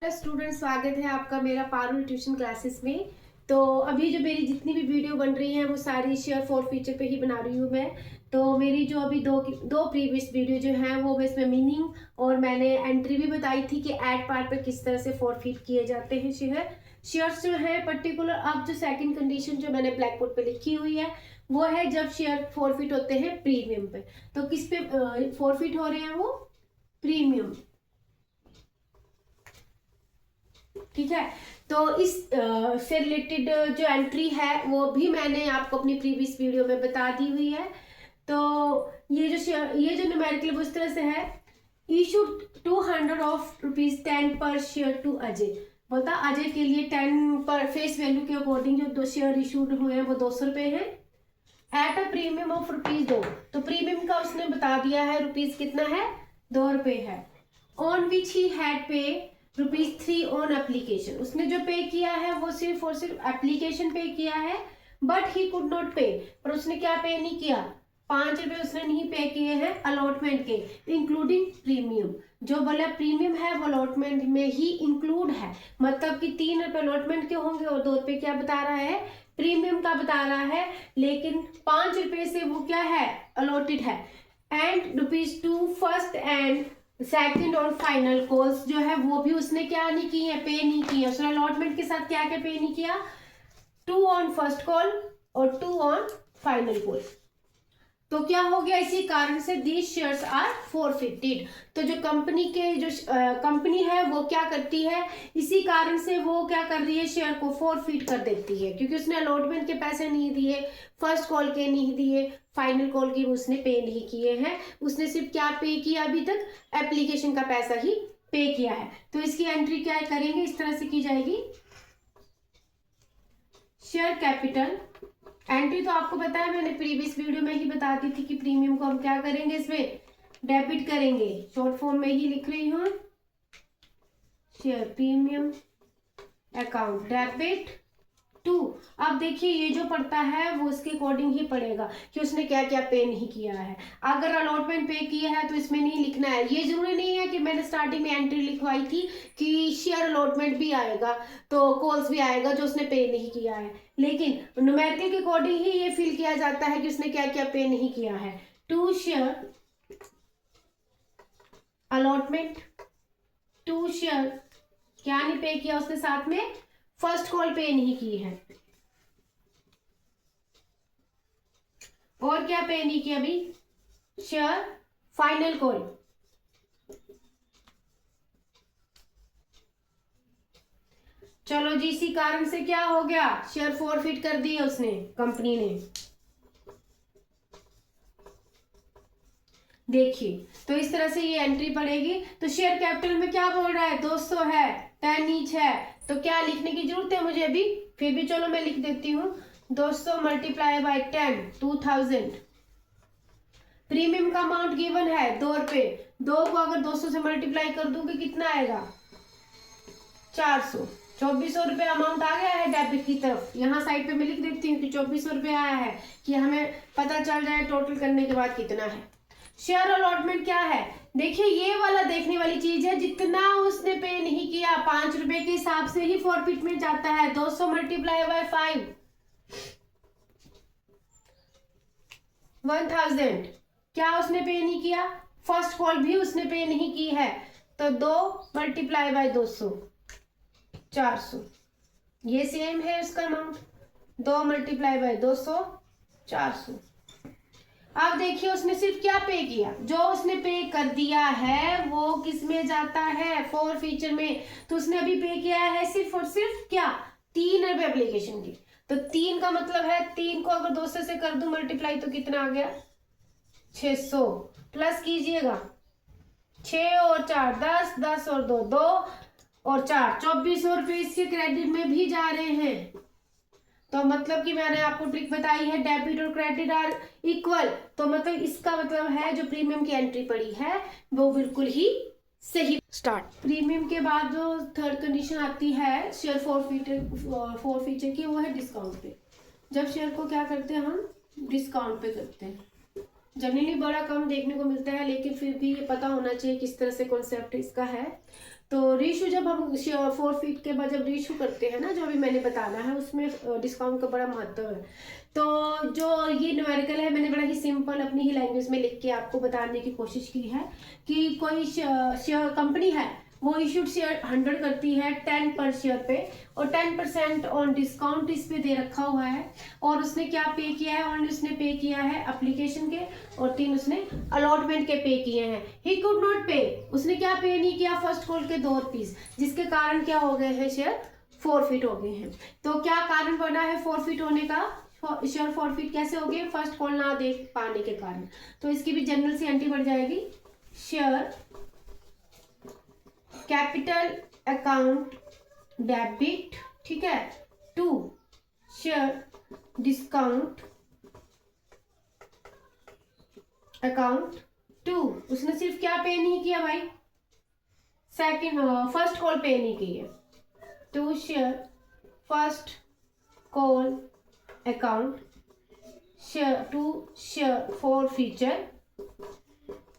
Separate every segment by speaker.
Speaker 1: Student, स्वागत है आपका मेरा पारुल ट्यूशन क्लासेस में। तो अभी जो मेरी जितनी भी वीडियो बन रही है वो सारी शेयर फॉर फीचर पे ही बना रही हूँ मैं। तो मेरी जो अभी दो प्रीवियस वीडियो जो है वो इसमें मीनिंग और मैंने एंट्री भी बताई थी कि ऐड पार्ट पे किस तरह से फॉरफिट किए जाते हैं शेयर्स जो है पर्टिकुलर। अब जो सेकंड कंडीशन जो मैंने ब्लैक बोर्ड पे लिखी हुई है वो है जब शेयर फॉरफिट होते हैं प्रीमियम पे। तो किस पे फॉरफिट हो रहे हैं वो? प्रीमियम। ठीक है। तो इस से रिलेटेड जो एंट्री है वो भी मैंने आपको अपनी प्रीवियस वीडियो में बता दी हुई है। तो ये जो न्यूमेरिकल उस तरह से है, इशू 200 ऑफ ₹10 पर शेयर टू अजय। बोलता अजय के लिए 10 पर फेस वैल्यू के अकॉर्डिंग जो 2 शेयर इशूड हुए हैं वो 200 रुपए हैं एट अ प्रीमियम ऑफ ₹2। तो प्रीमियम का उसने बता दिया है रुपीज कितना है, ₹2 है। ऑन विच ही हैड पे ₹3 ऑन एप्लीकेशन। उसने जो पे किया है वो सिर्फ और सिर्फ एप्लीकेशन पे किया है, बट ही कुड नॉट पे। पर उसने क्या पे नहीं किया, ₹5 उसने नहीं पे किए हैं अलॉटमेंट के, इंक्लूडिंग प्रीमियम। जो बोला प्रीमियम है वो अलॉटमेंट में ही इंक्लूड है, मतलब कि ₹3 अलॉटमेंट के होंगे और ₹2 क्या बता रहा है, प्रीमियम का बता रहा है। लेकिन ₹5 से वो क्या है, अलॉटेड है। एंड ₹2 फर्स्ट एंड सेकंड और फाइनल कॉल्स जो है वो भी उसने क्या नहीं की है, पे नहीं की है। उसने अलॉटमेंट के साथ क्या क्या पे नहीं किया, 2 ऑन फर्स्ट कॉल और 2 ऑन फाइनल कॉल। तो क्या हो गया, इसी कारण से दीज शेयर्स आर फॉरफिटेड। तो जो कंपनी के जो कंपनी है वो क्या करती है, इसी कारण से वो क्या कर रही है, शेयर को फॉरफिट कर देती है, क्योंकि उसने अलॉटमेंट के पैसे नहीं दिए, फर्स्ट कॉल के नहीं दिए, फाइनल कॉल की उसने पे नहीं किए हैं। उसने सिर्फ क्या पे किया, अभी तक एप्लीकेशन का पैसा ही पे किया है। तो इसकी एंट्री क्या करेंगे, इस तरह से की जाएगी। शेयर कैपिटल एंट्री तो आपको पता है, मैंने प्रीवियस वीडियो में ही बता दी थी कि प्रीमियम को हम क्या करेंगे, इसमें डेबिट करेंगे। शॉर्ट फॉर्म में ही लिख रही हूँ, share premium account debit to. अब देखिए ये जो पढ़ता है वो उसके अकॉर्डिंग ही पढ़ेगा कि उसने क्या क्या पे नहीं किया है। अगर अलॉटमेंट पे किया है तो इसमें नहीं लिखना है। ये जरूरी नहीं है कि मैंने स्टार्टिंग में एंट्री लिखवाई थी कि शेयर अलॉटमेंट भी आएगा तो कॉल्स भी आएगा जो उसने पे नहीं किया है, लेकिन न्यूमेरिकल के अकॉर्डिंग ही ये फील किया जाता है कि उसने क्या क्या पे नहीं किया है। To share allotment, to share क्या नहीं पे किया उसने, साथ में फर्स्ट कॉल पे नहीं की है, और क्या पे नहीं किया अभी, शेयर फाइनल कॉल। चलो जी, इसी कारण से क्या हो गया, शेयर फॉरफिट कर दिए उसने, कंपनी ने। देखिए तो इस तरह से ये एंट्री पड़ेगी। तो शेयर कैपिटल में क्या बोल रहा है, 200 है, 10 ईच है। तो क्या लिखने की जरूरत है मुझे अभी, फिर भी चलो मैं लिख देती हूँ, 200 मल्टीप्लाई बाई 10 2000। प्रीमियम का अमाउंट गिवन है ₹2। 2 को अगर 200 से मल्टीप्लाई कर दूंगी कितना आएगा, 400। 2400 अमाउंट आ गया है डेबिट की तरफ। यहाँ साइड पे मैं लिख देती हूँ कि 2400 आया है, कि हमें पता चल जाए टोटल करने के बाद कितना है। शेयर अलॉटमेंट क्या है, देखिए ये वाला देखने वाली चीज है, जितना उसने पे नहीं किया ₹5 के हिसाब से ही फॉरफिट में जाता है। 200 मल्टीप्लाई बाय 5 1000। क्या उसने पे नहीं किया, फर्स्ट कॉल भी उसने पे नहीं की है, तो 2 मल्टीप्लाई बाय 200 400। ये सेम है उसका अमाउंट, 2 मल्टीप्लाई बाय 200 400। अब देखिए उसने सिर्फ क्या पे किया, जो उसने पे कर दिया है वो किस में जाता है, फॉर फीचर में। तो उसने अभी पे किया है सिर्फ और सिर्फ क्या, ₹3 एप्लीकेशन की। तो 3 का मतलब है 3 को अगर 200 से कर दूं मल्टीप्लाई तो कितना आ गया, 600। प्लस कीजिएगा, 6 और 4 10, 10 और 2 2 और 4 ₹2400 इसके क्रेडिट में भी जा रहे हैं। तो मतलब कि मैंने आपको ट्रिक बताई है, डेबिट और क्रेडिट आर इक्वल। तो मतलब इसका मतलब है जो प्रीमियम की एंट्री पड़ी है वो बिल्कुल ही सही। स्टार्ट। प्रीमियम के बाद जो थर्ड कंडीशन आती है शेयर फॉरफीचर की, वो है डिस्काउंट पे। जब शेयर को क्या करते हैं हम, डिस्काउंट पे करते हैं। जनरली बड़ा कम देखने को मिलता है, लेकिन फिर भी ये पता होना चाहिए किस तरह से कॉन्सेप्ट इसका है। तो रीइशू जब हम 4 फीट के बाद जब रीइशू करते हैं ना, जो अभी मैंने बताना है, उसमें डिस्काउंट का बड़ा महत्व है। तो जो ये न्यूमेरिकल है, मैंने बड़ा ही सिंपल अपनी ही लैंग्वेज में लिख के आपको बताने की कोशिश की है कि कोई शेयर कंपनी है, वो इशूड शेयर 100 करती है 10 पर शेयर पे, और 10% ऑन डिस्काउंट इस पे दे रखा हुआ है। और उसने क्या पे किया है? और उसने पे किया है एप्लीकेशन के, और 3 उसने अलॉटमेंट के पे किए हैं। ही कुड नॉट पे, उसने क्या पे नहीं किया? फर्स्ट कॉल के 2 रुपीज, जिसके कारण क्या हो गए हैं? शेयर फॉरफिट हो गए हैं। तो क्या कारण बना है फॉरफिट होने का? शेयर फॉरफिट कैसे हो गए? फर्स्ट कॉल ना दे पाने के कारण। तो इसकी भी जनरल सी एंट्री बढ़ जाएगी, शेयर कैपिटल अकाउंट डेबिट, ठीक है, to share discount account to. उसने सिर्फ क्या पे नहीं किया भाई? फर्स्ट कॉल पे नहीं की है। To share first call account to share forfeiture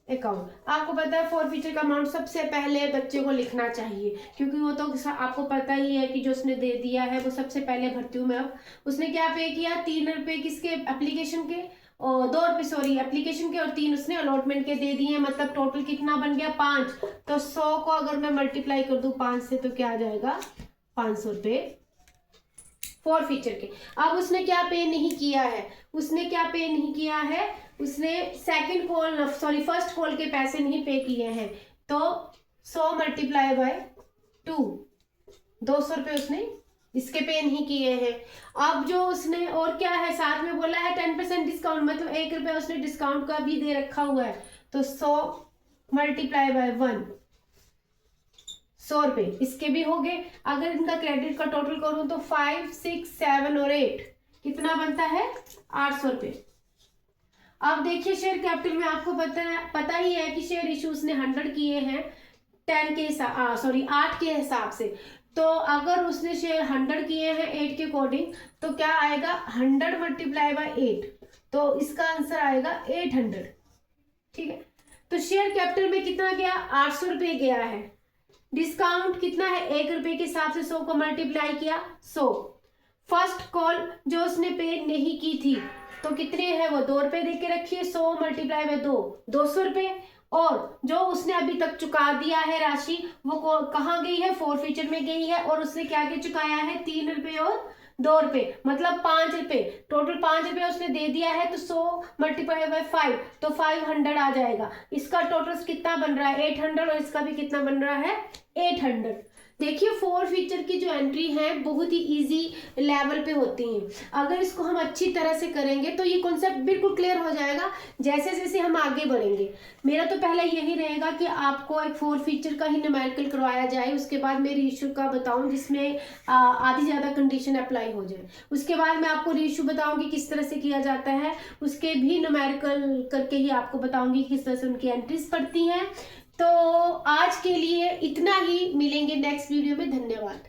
Speaker 1: account. आपको पता है फॉर फीचर का अमाउंट सबसे पहले बच्चे को लिखना चाहिए, क्योंकि वो तो आपको पता ही है कि जो उसने दे दिया है वो सबसे पहले भरती हूँ मैं। अब उसने क्या पे किया? 3 रुपए किसके? एप्लीकेशन के, और 2 रुपए सॉरी एप्लीकेशन के, और 3 उसने अलॉटमेंट के दे दिए। मतलब टोटल कितना बन गया? 5। तो 100 को अगर मैं मल्टीप्लाई कर दूं 5 से तो क्या आ जाएगा? 500 रुपए फॉर फीचर के। अब उसने क्या पे नहीं किया है? उसने क्या पे नहीं किया है? उसने फर्स्ट कॉल के पैसे नहीं पे किए हैं। तो 100 मल्टीप्लाई बाय 2, 200 रुपए उसने इसके पे नहीं किए हैं। अब जो उसने और क्या है साथ में बोला है 10% डिस्काउंट, मतलब 1 रुपया उसने डिस्काउंट का भी दे रखा हुआ है। तो 100 मल्टीप्लाई बाय 1, 100 रुपए इसके भी हो गए। अगर इनका क्रेडिट का टोटल करूं तो 5, 6, 7 और 8 कितना बनता है? 800 रुपए। अब देखिए शेयर कैपिटल में आपको पता ही है कि शेयर इश्यूज ने 100 किए हैं 8 के हिसाब से। तो अगर उसने शेयर 100 किए हैं 8 के अकॉर्डिंग, तो क्या आएगा? 100 मल्टीप्लाई बाय 8, तो इसका आंसर आएगा 800, ठीक है। तो शेयर कैपिटल में कितना गया? 800 रुपए गया है। डिस्काउंट कितना है? 1 रुपए के हिसाब से 100 को मल्टीप्लाई किया 100। फर्स्ट कॉल जो उसने पे नहीं की थी तो कितने हैं? वो 2 रुपए दे के रखिए, 100 मल्टीप्लाई बाय 2, 200 रुपए। और जो उसने अभी तक चुका दिया है राशि वो कहाँ गई है? फॉर फीचर में गई है। और उसने क्या क्या चुकाया है? 3 रुपए और 2 रुपए, मतलब 5 रुपए। टोटल 5 रुपए उसने दे दिया है, तो 100 मल्टीप्लाई बाय 5 तो 500 आ जाएगा। इसका टोटल कितना बन रहा है? 800, और इसका भी कितना बन रहा है? 800। देखिए फॉर फीचर की जो एंट्री है बहुत ही इजी लेवल पे होती हैं। अगर इसको हम अच्छी तरह से करेंगे तो ये कॉन्सेप्ट बिल्कुल क्लियर हो जाएगा जैसे जैसे हम आगे बढ़ेंगे। मेरा तो पहला यही रहेगा कि आपको एक फॉर फीचर का ही न्यूमेरिकल करवाया जाए, उसके बाद मैं रीइशू का बताऊं जिसमें आधी ज़्यादा कंडीशन अप्लाई हो जाए। उसके बाद मैं आपको रीइशू बताऊंगी किस तरह से किया जाता है, उसके भी न्यूमेरिकल करके ही आपको बताऊंगी किस तरह से उनकी एंट्रीज पड़ती हैं। तो आज के लिए इतना ही, मिलेंगे नेक्स्ट वीडियो में। धन्यवाद।